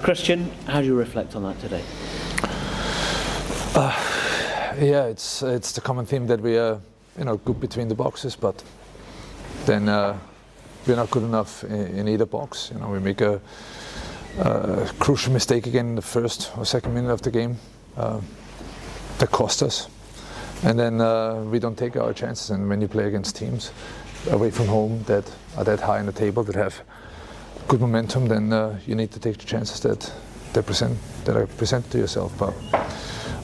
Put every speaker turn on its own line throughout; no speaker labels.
Christian, how do you reflect on that today?
Yeah, it's the common theme that we are, good between the boxes, but then we're not good enough in either box. We make a crucial mistake again in the first or second minute of the game that cost us, and then we don't take our chances. And when you play against teams away from home that are that high in the table, that have good momentum, then you need to take the chances that are presented to yourself. But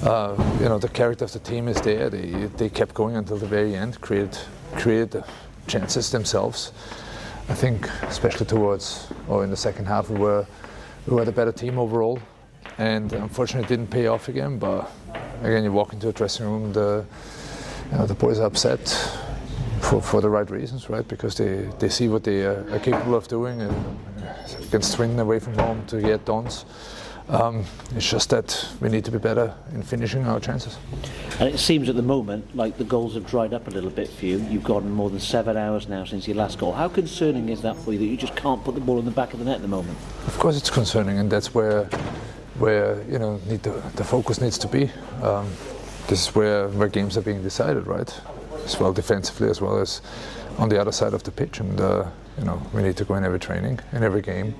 the character of the team is there. They kept going until the very end, created chances themselves. I think, especially in the second half, we were the better team overall, and unfortunately it didn't pay off again. But again, you walk into a dressing room, the boys are upset for the right reasons, right? Because they see what they are capable of doing against Swindon away from home to get dons. It's just that we need to be better in finishing our chances.
And it seems at the moment like the goals have dried up a little bit for you. You've gotten more than 7 hours now since your last goal. How concerning is that for you, that you just can't put the ball in the back of the net at the moment?
Of course it's concerning, and that's where the focus needs to be. This is where games are being decided, right? As well defensively as well as on the other side of the pitch, and we need to go in every training, in every game,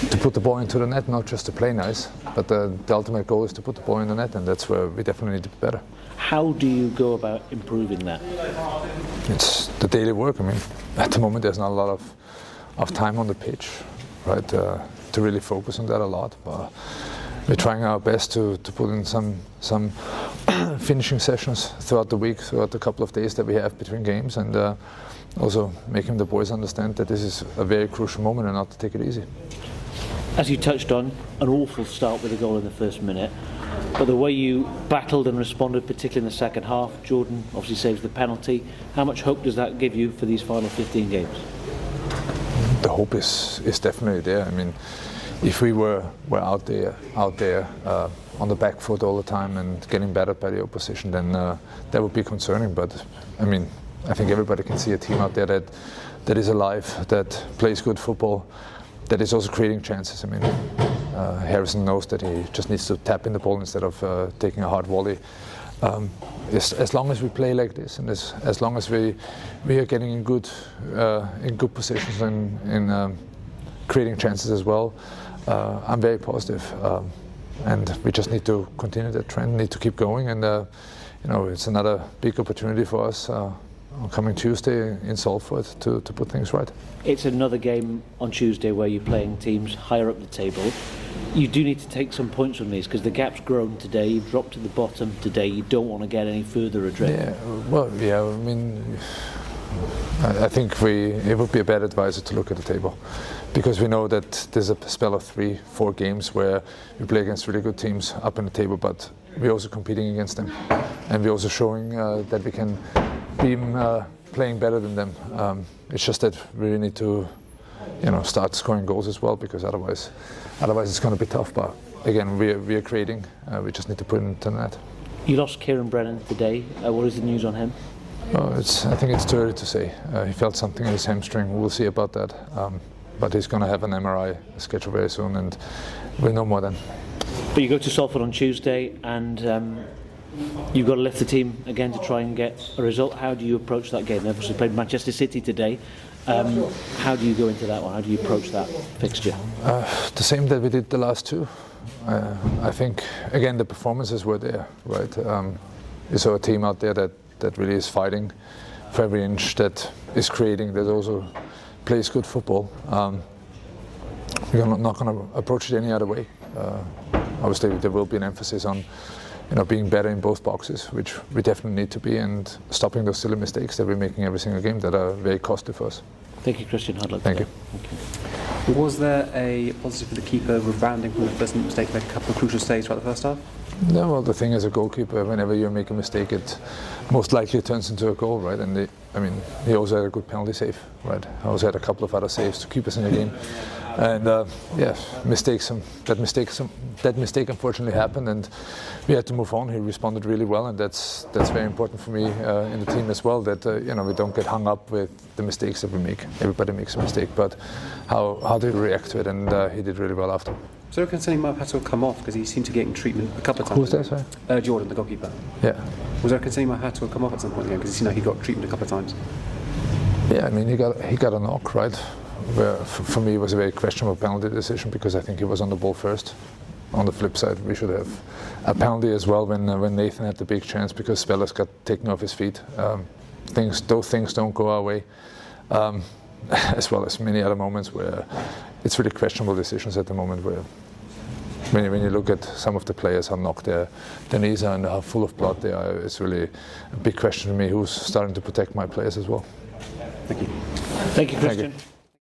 to put the ball into the net, not just to play nice, but the ultimate goal is to put the ball in the net, and that's where we definitely need to be better.
How do you go about improving that?
It's the daily work. I mean, at the moment there's not a lot of time on the pitch, right, to really focus on that a lot, but we're trying our best to put in some finishing sessions throughout the week, throughout the couple of days that we have between games, and also making the boys understand that this is a very crucial moment and not to take it easy.
As you touched on, an awful start with a goal in the first minute, but the way you battled and responded, particularly in the second half, Jordan obviously saves the penalty. How much hope does that give you for these final 15 games?
The hope is definitely there. I mean, if we were out there on the back foot all the time and getting battered by the opposition, then that would be concerning. But I mean, I think everybody can see a team out there that is alive, that plays good football, that is also creating chances. I mean, Harrison knows that he just needs to tap in the ball instead of taking a hard volley. As long as we play like this, and as long as we are getting in good positions and in creating chances as well, I'm very positive. And we just need to continue that trend, need to keep going, and it's another big opportunity for us on coming Tuesday in Salford to put things right.
It's another game on Tuesday where you're playing teams higher up the table. You do need to take some points from these because the gap's grown today. You've dropped to the bottom today. You don't want to get any further adrift.
Yeah, I mean, I think it would be a bad advisor to look at the table, because we know that there's a spell of 3-4 games where we play against really good teams up in the table, but we're also competing against them, and we're also showing that we can be playing better than them. It's just that we really need to start scoring goals as well, because otherwise it's going to be tough. But again, we are creating, we just need to put it into the net.
You lost Kieran Brennan today. What is the news on him?
I think it's too early to say. He felt something in his hamstring. We'll see about that. But he's going to have an MRI scheduled very soon, and we'll know more then.
But you go to Salford on Tuesday, and you've got to lift the team again to try and get a result. How do you approach that game? They obviously played Manchester City today. How do you go into that one? How do you approach that fixture?
The same that we did the last two. I think, again, the performances were there, right? You saw a team out there that really is fighting for every inch, that is creating, that also plays good football. We're not going to approach it any other way. Obviously, there will be an emphasis on being better in both boxes, which we definitely need to be, and stopping those silly mistakes that we're making every single game that are very costly for us.
Thank you, Christian.
Thank you.
Was there a positive for the keeper rebounding from the first mistake, like a couple of crucial saves throughout the first half?
No, well, the thing as a goalkeeper, whenever you make a mistake, it most likely turns into a goal, right? And he also had a good penalty save, right? I also had a couple of other saves to keep us in the game. And yeah, that mistake unfortunately happened, and we had to move on. He responded really well, and that's very important for me in the team as well. That we don't get hung up with the mistakes that we make. Everybody makes a mistake, but how do you react to it? And he did really well after.
So concern he might have had to come off because he seemed to get in treatment a couple of times.
Who was that, sorry?
Jordan, the goalkeeper.
Yeah.
Was there a concern he might have had to come off at some point in the game because he seemed like he got treatment a couple of times?
Yeah, I mean he got a knock, right? Where for me it was a very questionable penalty decision because I think he was on the ball first. On the flip side, we should have a penalty as well when Nathan had the big chance because Speller's got taken off his feet. Those things don't go our way, as well as many other moments where it's really questionable decisions at the moment. Where when you look at some of the players, how knocked their knees are and how full of blood they are, it's really a big question to me who's starting to protect my players as well.
Thank you.
Thank you, Christian.
Thank you.